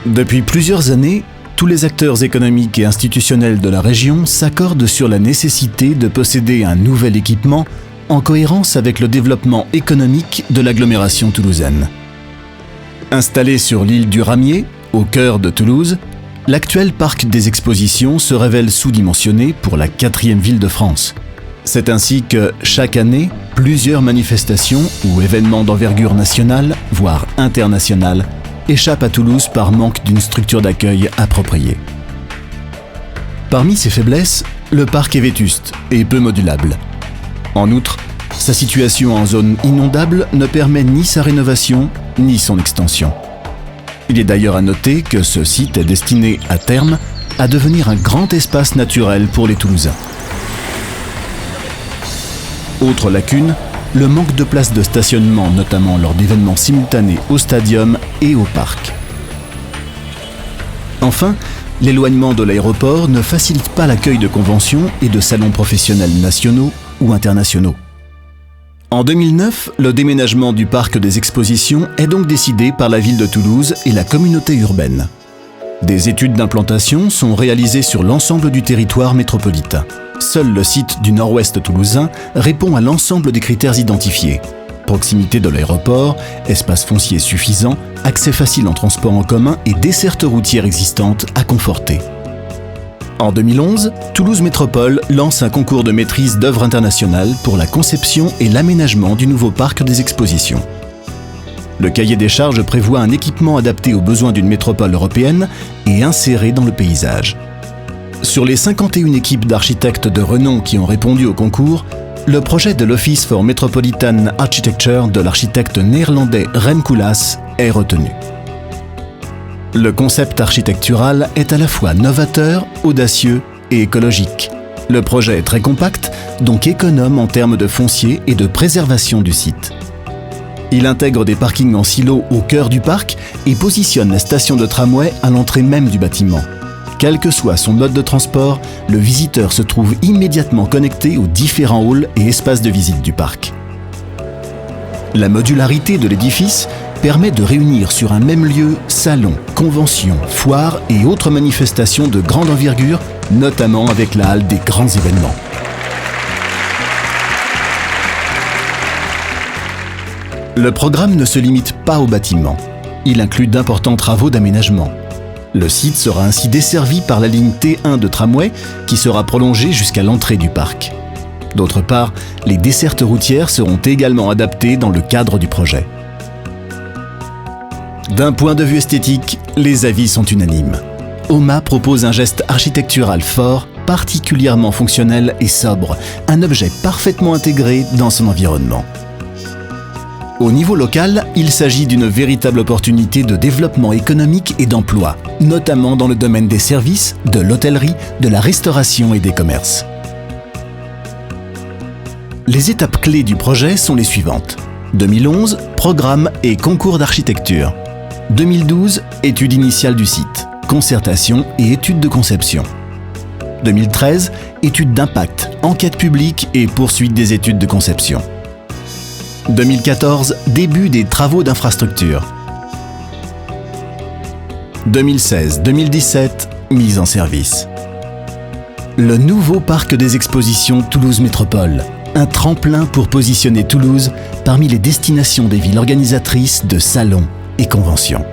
Depuis plusieurs années, tous les acteurs économiques et institutionnels de la région s'accordent sur la nécessité de posséder un nouvel équipement en cohérence avec le développement économique de l'agglomération toulousaine. Installé sur l'île du Ramier, au cœur de Toulouse, l'actuel parc des expositions se révèle sous-dimensionné pour la 4e ville de France. C'est ainsi que, chaque année, plusieurs manifestations ou événements d'envergure nationale, voire internationale, échappent à Toulouse par manque d'une structure d'accueil appropriée. Parmi ses faiblesses, le parc est vétuste et peu modulable. En outre, sa situation en zone inondable ne permet ni sa rénovation, ni son extension. Il est d'ailleurs à noter que ce site est destiné, à terme, à devenir un grand espace naturel pour les Toulousains. Autre lacune, le manque de places de stationnement, notamment lors d'événements simultanés au stadium et au parc. Enfin, l'éloignement de l'aéroport ne facilite pas l'accueil de conventions et de salons professionnels nationaux ou internationaux. En 2009, le déménagement du parc des expositions est donc décidé par la ville de Toulouse et la communauté urbaine. Des études d'implantation sont réalisées sur l'ensemble du territoire métropolitain. Seul le site du nord-ouest toulousain répond à l'ensemble des critères identifiés. Proximité de l'aéroport, espace foncier suffisant, accès facile en transport en commun et desserte routière existante à conforter. En 2011, Toulouse Métropole lance un concours de maîtrise d'œuvres internationales pour la conception et l'aménagement du nouveau parc des expositions. Le cahier des charges prévoit un équipement adapté aux besoins d'une métropole européenne et inséré dans le paysage. Sur les 51 équipes d'architectes de renom qui ont répondu au concours, le projet de l'Office for Metropolitan Architecture de l'architecte néerlandais Rem Koolhaas est retenu. Le concept architectural est à la fois novateur, audacieux et écologique. Le projet est très compact, donc économe en termes de foncier et de préservation du site. Il intègre des parkings en silo au cœur du parc et positionne la station de tramway à l'entrée même du bâtiment. Quel que soit son mode de transport, le visiteur se trouve immédiatement connecté aux différents halls et espaces de visite du parc. La modularité de l'édifice permet de réunir sur un même lieu salons, conventions, foires et autres manifestations de grande envergure, notamment avec la halle des grands événements. Le programme ne se limite pas au bâtiment. Il inclut d'importants travaux d'aménagement. Le site sera ainsi desservi par la ligne T1 de tramway qui sera prolongée jusqu'à l'entrée du parc. D'autre part, les dessertes routières seront également adaptées dans le cadre du projet. D'un point de vue esthétique, les avis sont unanimes. OMA propose un geste architectural fort, particulièrement fonctionnel et sobre, un objet parfaitement intégré dans son environnement. Au niveau local, il s'agit d'une véritable opportunité de développement économique et d'emploi, notamment dans le domaine des services, de l'hôtellerie, de la restauration et des commerces. Les étapes clés du projet sont les suivantes. 2011, programme et concours d'architecture. 2012, étude initiale du site, concertation et étude de conception. 2013, étude d'impact, enquête publique et poursuite des études de conception. 2014, début des travaux d'infrastructure. 2016-2017, mise en service. Le nouveau parc des expositions Toulouse Métropole, un tremplin pour positionner Toulouse parmi les destinations des villes organisatrices de salons et conventions.